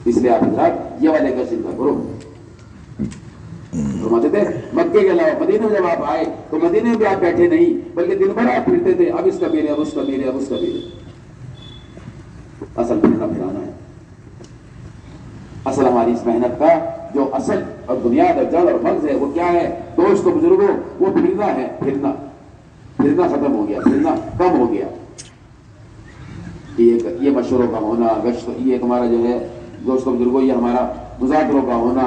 اس لیے آپ حضرات یہ والے کا سلسلہ کرو. فرماتے تھے مکے کے علاوہ مدینے میں جب آپ آئے تو مدینے میں بھی آپ بیٹھے نہیں بلکہ دن بھر آپ پھرتے تھے, اب اس قبیلے اب اس قبیلے اب اس قبیلے. اصل پھرنا پھرانا ہے. اصل ہماری اس محنت کا جو اصل اور بنیاد اور جڑ اور مغز ہے وہ کیا ہے دوست و بزرگوں؟ وہ پھرنا ہے. پھرنا پھرنا ختم ہو گیا, پھرنا کم ہو گیا. یہ مشوروں کا ہونا, گشت, یہ ہمارا جو ہے دوست و بزرگوں, یہ ہمارا مذاکروں کا ہونا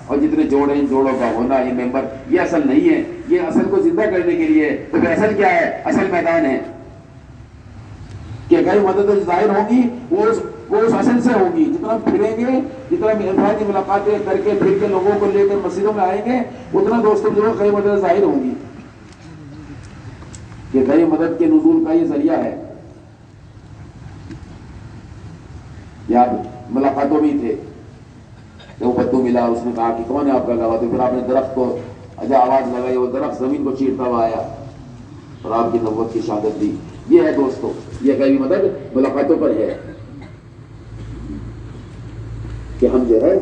اور جتنے جوڑے ان جوڑوں کا ہونا, یہ ممبر, یہ اصل نہیں ہے. یہ اصل کو زندہ کرنے کے لیے تو پھر اصل کیا ہے؟ اصل میدان ہے کہ کئی مدد ظاہر ہوگی وہ اس اصل سے ہوگی. جتنا پھریں گے, جتنا انفرادی ملاقاتیں کر کے پھر کے لوگوں کو لے کر مسجدوں میں آئیں گے, اتنا دوستوں جو کئی مدد ظاہر ہوگی کہ کئی مدد کے نزول کا یہ ذریعہ ہے. یاد ملاقاتوں بھی تھے جب بدو ملا, اس نے کہا کہ کون ہے آپ کا گواہ؟ تو پھر آپ نے درخت کو جب آواز لگائی, وہ درخت زمین کو چیرتا ہوا آیا اور آپ کی نبوت کی شہادت دی. یہ ہے دوستوں, یہ کئی مدد ملاقاتوں پر ہے کہ ہم جو ہے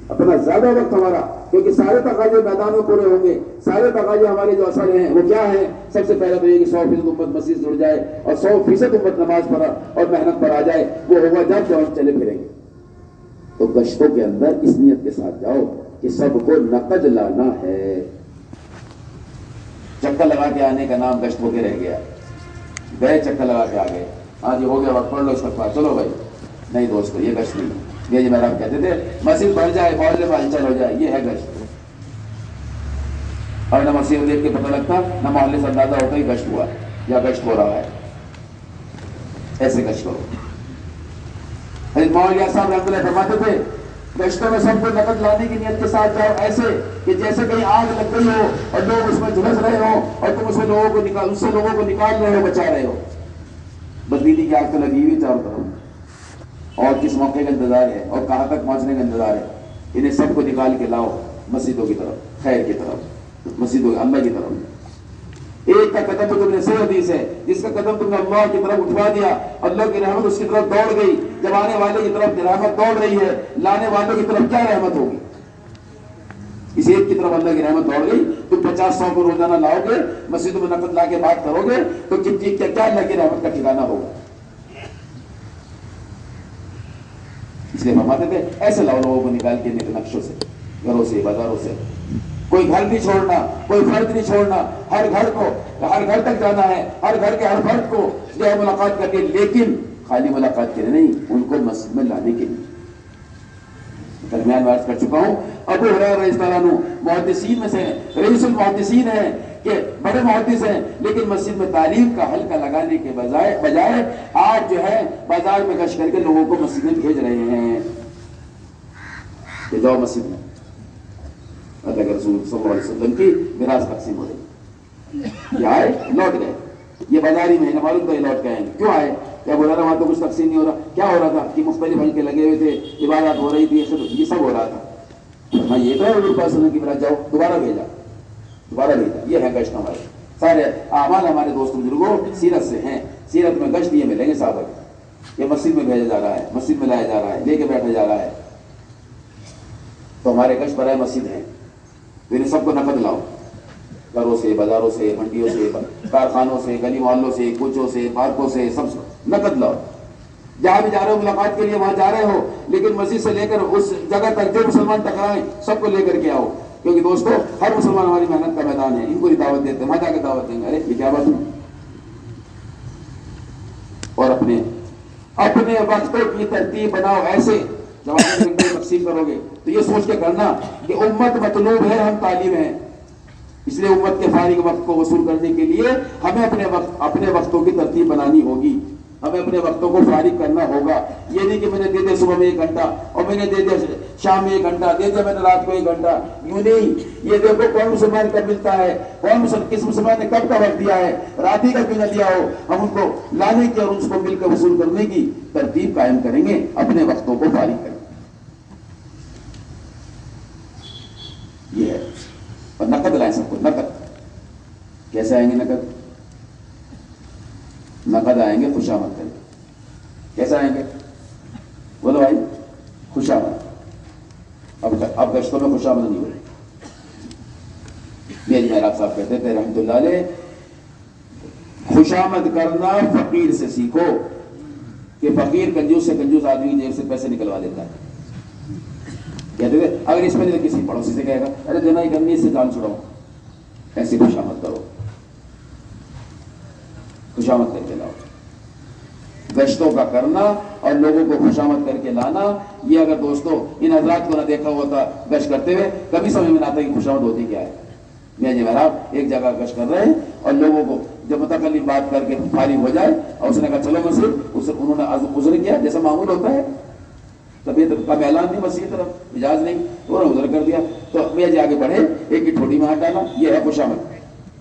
اپنا زیادہ وقت ہمارا, کیونکہ سارے تقاضے میدان میں پورے ہوں گے. سارے تقاضے ہمارے جو اصل ہیں وہ کیا ہیں؟ سب سے پہلے تو یہ کہ 100% امت مسجد سے جڑ جائے اور 100% امت نماز پر اور محنت پر آ جائے. وہ ہوگا جب ہم چلے پھریں گے. تو گشتوں کے اندر اس نیت کے ساتھ جاؤ کہ سب کو نقد لانا ہے. چکر لگا کے آنے کا نام گشت ہو کے رہ گیا. گئے چکر لگا کے آ گئے, ہاں جی ہو گیا وقت, پڑھ لو اس وقت, چلو بھائی. نہیں دوستو, یہ گشت نہیں. یہ جو میرا کہتے تھے مسجد بھر جائے, محلے میں ہلچل ہو جائے, یہ ہے گشت. اور نہ مسجد دیکھ کے پتہ لگتا, نہ محلے سے اندازہ ہوتا ہی گشت ہوا یا گشت ہو رہا ہے. ایسے گشت کرو. حضرت مولانا صاحب رحمۃ اللہ فرماتے تھے گشتوں میں سب کو نقد لانے کی نیت کے ساتھ جاؤ, ایسے کہ جیسے کہیں آگ لگ گئی ہو اور لوگ اس میں جھلس رہے ہو اور تم اس سے لوگوں کو نکال رہے ہو, بچا رہے ہو. بدبینی کی آگ تو لگی ہوئی چاروں طرف, اور کس موقع کا انتظار ہے اور کہاں تک پہنچنے کا انتظار ہے. انہیں سب کو نکال کے لاؤ مسجدوں کی طرف, خیر کی طرف, مسجدوں اللہ کی طرف. ایک کا قدم تو تم نے صحیح حدیث ہے, جس کا قدم تم نے اللہ کی طرف اٹھوا دیا, اللہ کی رحمت اس کی طرف دوڑ گئی. جب آنے والے کی طرف رحمت دوڑ رہی ہے, لانے والوں کی طرف کیا رحمت ہوگی؟ اس ایک کی طرف اللہ کی رحمت دوڑ گئی. تم 50-100 کو روزانہ لاؤ گے, مسجدوں میں نقد لا کے بات کرو گے تو کیا اللہ کی رحمت کا ٹھکانہ ہوگا. اس لیے فرماتے تھے ایسے لاؤ لوگوں کو نکال کے نقشوں سے, گھروں سے, بازاروں سے. کوئی گھر نہیں چھوڑنا, کوئی فرد نہیں چھوڑنا, ہر گھر تک جانا ہے, ہر گھر کے ہر فرد کو جو ہے ملاقات کر کے, لیکن خالی ملاقات کے لیے نہیں, ان کو مسجد میں لانے کے لیے. درمیان میں عرض کر چکا ہوں, ابو ہریرہ رضی اللہ عنہ محدثین میں سے رئیس المحدثین ہیں کہ بڑے محدث ہیں, لیکن مسجد میں تعلیم کا حلقہ لگانے کے بجائے آپ جو ہے بازار میں گشت کر کے لوگوں کو مسجد میں بھیج رہے ہیں کہ جاؤ مسجد میں. اللہ کے رسول صلی اللہ علیہ وسلم کی میراث تقسیم ہو رہی. یہ آئے لوٹ گئے, یہ بازاری میں معلوم تو یہ لوٹ گئے. کیوں آئے؟ کیا بولا رہا وہاں تو کچھ تقسیم نہیں ہو رہا. کیا ہو رہا تھا کہ مختلف حلقے لگے ہوئے تھے, عبادات ہو رہی تھی, یہ سب ہو رہا تھا. ہاں یہ تو ہے حضور پاک کی میراث, جاؤ دوبارہ بھیجا. یہ ہے گشت. ہمارے سارے اعمال ہمارے دوست بزرگوں سیرت سے ہیں. سیرت میں گشت یہ ملیں گے سابق. یہ مسجد میں بھیجا جا رہا ہے, مسجد میں لایا جا رہا ہے, لے کے بیٹھا جا رہا ہے. تو ہمارے گشت برائے مسجد ہیں, تو انہیں سب کو نقد لاؤ, گھروں سے, بازاروں سے, منڈیوں سے, کارخانوں سے, گلی محلوں سے, کوچوں سے, پارکوں سے, سب نقد لاؤ. جہاں بھی جا رہے ہو ملاقات کے لیے وہاں جا رہے ہو, لیکن مسجد سے لے کر اس جگہ تک جو مسلمان ٹکرائیں سب کو لے کر کے آؤ. کیونکہ دوستو ہر مسلمان ہماری محنت کا میدان ہے, ان کو دعوت دیتے ہیں, وہاں جا کے دعوت دیں گے. ارے یہ کیا بات ہے. اور اپنے وقتوں کی ترتیب بناؤ ایسے, جب آپ زندگی تقسیم کرو گے تو یہ سوچ کے کرنا کہ امت مطلوب ہے, ہم تعلیم ہیں. اس لیے امت کے فارغ وقت کو وصول کرنے کے لیے ہمیں اپنے وقتوں کی ترتیب بنانی ہوگی, ہمیں اپنے وقتوں کو فارغ کرنا ہوگا. یہ نہیں کہ میں نے دے دیا صبح میں 1 گھنٹہ اور میں نے دے دیا شام میں 1 گھنٹہ, دے دیا میں نے رات کو 1 گھنٹہ. یوں نہیں. یہ دیکھو کون مسلمان کب ملتا ہے, کس مسلمان نے کب کا وقت دیا ہے, رات ہی کا کیوں نہ دیا ہو. ہم ان کو لانے کی اور اس کو مل کر وصول کرنے کی ترتیب قائم کریں گے, اپنے وقتوں کو فارغ کریں گے. یہ ہے. اور نقد لائیں سب کو, نقد. کیسے آئیں گے نقد؟ نقد آئیں گے خوشامد کر کے. کیسے آئیں گے؟ بولو بھائی, خوشامد اب گشتوں میں خوشامد نہیں ہوئی. میرے محراب صاحب کہتے تھے رحمۃ اللہ علیہ خوشامد کرنا فقیر سے سیکھو کہ فقیر کنجوس سے کنجوس آدمی کی جیب سے پیسے نکلوا دیتا ہے. کہتے تھے اگر اس میں کسی پڑوسی سے کہے گا ارے دینا ہی کرنی اس سے جان چھڑاؤ, ایسی خوشامد کرو, خوشامد کر کے لاؤ. گشتوں کا کرنا اور لوگوں کو خوشامد کر کے لانا, یہ اگر دوستوں ان حضرات کو نہ دیکھا ہوتا گشت کرتے ہوئے کبھی سمجھ میں نہ آتا کہ خوشامد ہوتی کیا ہے. میں جی محراب ایک جگہ گشت کر رہے ہیں اور لوگوں کو جب متکلم بات کر کے فارغ ہو جائے اور اس نے کہا چلو مسجد, انہوں نے عذر کیا جیسا معمول ہوتا ہے, طبیعت کا اعلان نہیں مسجد کی طرف اجازت نہیں, تو انہوں نے عذر کر دیا. تو میں جی آگے بڑھے ایک کی ٹھوڑی میں ہاتھ ڈالا, یہ ہے خوشامد,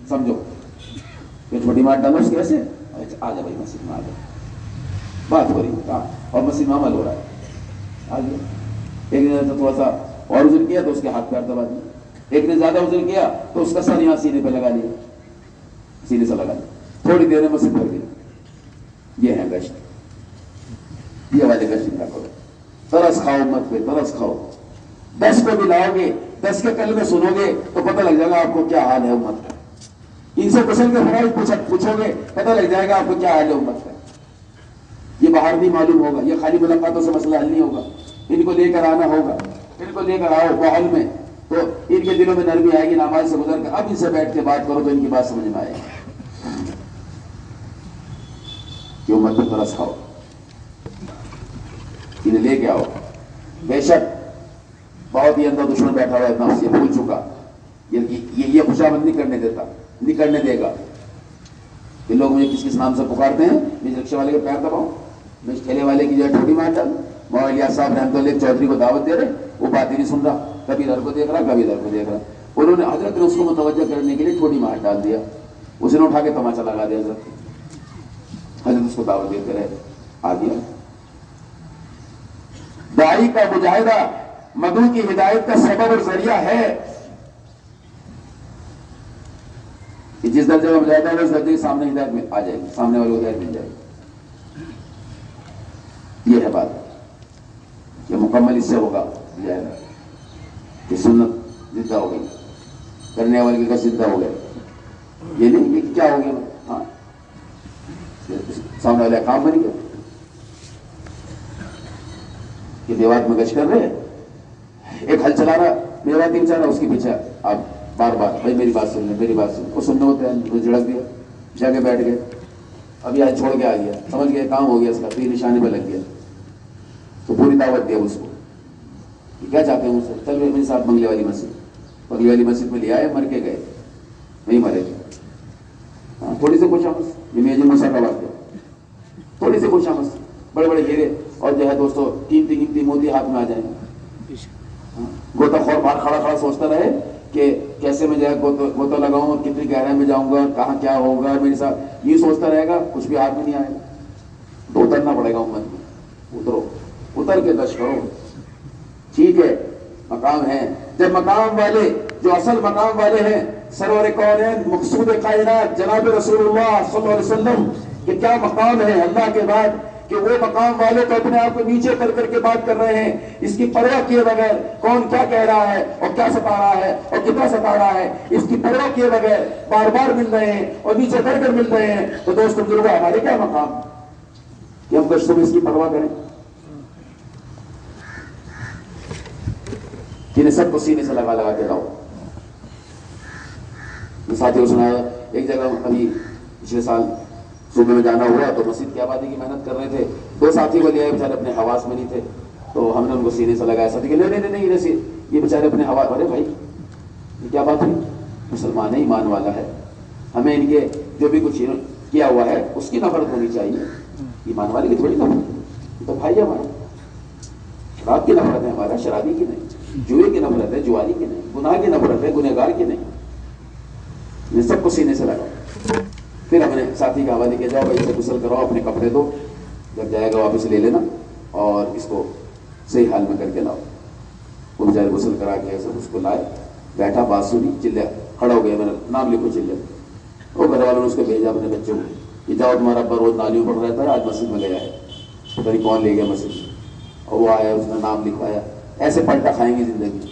سمجھو یہ ٹھوڑی میں ہاتھ ڈالا اس کے ویسے آ جا بھائی مسجد میں آ جا, بات ہو رہی ہے اور مسجد میں عمل ہو رہا ہے. آ گیا ایک نے تو تھوڑا سا اور عذر کیا تو اس کے ہاتھ پیر دبا دیا, ایک نے زیادہ عذر کیا تو اس کا سر یہاں سینے پہ لگا لیا, سینے سے لگا لیا, تھوڑی دیر میں مسجد بھر گئی. یہ ہے گشت, یہ والے گشت نہ کرو. ترس کھاؤ مت پہ, ترس کھاؤ. 10 کو بھی لاؤ گے, 10 کے کلمے سنو گے تو پتہ لگ جائے گا آپ کو کیا حال ہے امت کا. ان سے غسل کے فرائض پوچھو گے پتہ لگ جائے گا آپ کو کیا حال ہے امت کا. یہ باہر نہیں معلوم ہوگا, یہ خالی ملاقاتوں سے مسئلہ حل نہیں ہوگا. ان کو لے کر آنا ہوگا, ان کو لے کر آؤ ماحول میں تو ان کے دلوں میں نرمی آئے گی. نماز سے گزر کر اب ان سے بیٹھ کے بات کرو تو ان کی بات سمجھ میں آئے گی کہ امت پہ ترس کھاؤ, انہیں لے کے آؤ. بے شک بہت ہی اندر دشمن بیٹھا ہوا ہے, نفس یہ بھول چکا, یہ خوشامد نہیں کرنے دیتا, نہیں کرنے دے گا. کہ لوگ مجھے کس کس نام سے پکارتے ہیں, میں رکشے والے کے پیر دباؤں, میں ٹھیلے والے کی جو ہے ٹھوڑی مار ڈال. مولانا صاحب رحمۃ اللہ چودھری کو دعوت دے رہے, وہ بات ہی نہیں سن رہا, کبھی ادھر کو دیکھ رہا کبھی ادھر کو دیکھ رہا. انہوں نے حضرت نے اس کو متوجہ کرنے کے لیے ٹھوڑی مار ڈال دیا, اس نے اٹھا کے تماچا لگا دیا. حضرت اس کو دعوت دیتے رہے, آ گیا. داعی کا مجاہدہ مدعو کی ہدایت کا سبب اور ذریعہ ہے. کہ جس درجے میں مجاہدہ ہے اس درجے کے سامنے ہدایت میں آ جائے گی, سامنے والے کو ہدایت مل جائے گی. یہ ہے بات, یہ مکمل اس سے ہوگا مجاہدہ کہ سنت زندہ ہو گئی, کرنے والے کا زندہ ہو گئے. یہ نہیں کہ کیا ہو گیا, ہاں سامنے والے کام بن گیا کہ دیوار میں گشت کر رہے ہیں, ایک ہل چلا رہا, میرا 3 چل رہا, اس کے پیچھے آپ بار بار بھائی میری بات سن لیں, میری بات سن. وہ سننے ہوتے ہیں, جھڑک دیا, جا کے بیٹھ گئے, اب یہ چھوڑ کے آ گیا, سمجھ گئے کام ہو گیا اس کا, پھر نشانے پہ لگ گیا. تو پوری دعوت دیا اس کو, کیا چاہتے ہیں اس سے, چل میرے ساتھ بنگلے والی مسجد, بنگلے والی مسجد میں لے آئے, مر کے گئے, نہیں مرے تھے. ہاں تھوڑی سی خوشامد, یہ میجر مسا کا بات ہے, تھوڑی سی خوشامد, بڑے بڑے ہیرے اور جو ہے دوستوں قیمتی موتی ہاتھ میں آ جائیں. گوتا خور باہر کھڑا کھڑا سوچتا رہے کہ کیسے میں جو ہے گوتا لگاؤں اور کتنی گہرائی میں جاؤں گا, کہاں کیا ہوگا میرے ساتھ, یہ سوچتا رہے گا, کچھ بھی ہاتھ میں نہیں آئے گا. تو اترنا پڑے گا امت میں, اترو, اتر کے گشت کرو. ٹھیک ہے مقام ہے, جب مقام والے جو اصل مقام والے ہیں سرور کونین مقصود کائنات جناب رسول اللہ صلی اللہ علیہ وسلم کہ کیا مقام ہے اللہ کے بعد, کہ وہ مقام والے تو اپنے آپ کو نیچے کر کے بات کر رہے ہیں, اس کی پرواہ کیے بغیر کون کیا کہہ رہا ہے اور کیا ستا رہا ہے اور کتنا ستا رہا ہے, اس کی پرواہ کیے بغیر بار بار مل رہے ہیں اور نیچے کر مل رہے ہیں. تو دوستوں بزرگوں ہمارے کیا مقام کہ ہم گشتوں میں اس کی پرواہ کریں, جنہیں سب کو سینے سے لگا کے لاؤ. ساتھیوں کو سنایا, ایک جگہ ابھی پچھلے سال صوبے میں جانا ہوا تو مسجد کی آبادی کی محنت کر رہے تھے, 2 ساتھی کو لے آئے, بیچارے اپنے حواس میں نہیں تھے, تو ہم نے ان کو سینے سے لگایا. ساتھی کہ نہیں یہ بیچارے اپنے حواس, ارے بھائی یہ کیا بات ہے, مسلمان ہے, ایمان والا ہے, ہمیں ان کے جو بھی کچھ کیا ہوا ہے اس کی نفرت ہونی چاہیے, ایمان والے کی تھوڑی نفرت, تو بھائی ہمارا شراب کی نفرت ہے, ہمارا شرابی کی نہیں, جوئے کی نفرت ہے, جواری کی نہیں, گناہ کی نفرت ہے, گنہگار کی نہیں. یہ سب کو سینے سے لگا. پھر ہم نے ساتھی کا حوالے کیا, جاؤ بھائی اسے غسل کراؤ, اپنے کپڑے دو, جب جائے گا واپس لے لینا اور اس کو صحیح حال میں کر کے لاؤ. وہ بیچارے غسل کرا کے سب اس کو لائے, بیٹھا, بات سنی, چلے, کھڑا ہو گیا, میں نے نام لکھو چلے. وہ گھر والوں نے اس کو بھیجا اپنے بچوں کو کہ جاؤ تمہارا ابا روز نالیوں پڑ رہتا ہے, آج مسجد میں گیا ہے, پتہ نہیں کون لے گیا مسجد میں, اور وہ آیا, اس نے نام لکھوایا. ایسے پلٹا کھائیں گے زندگی,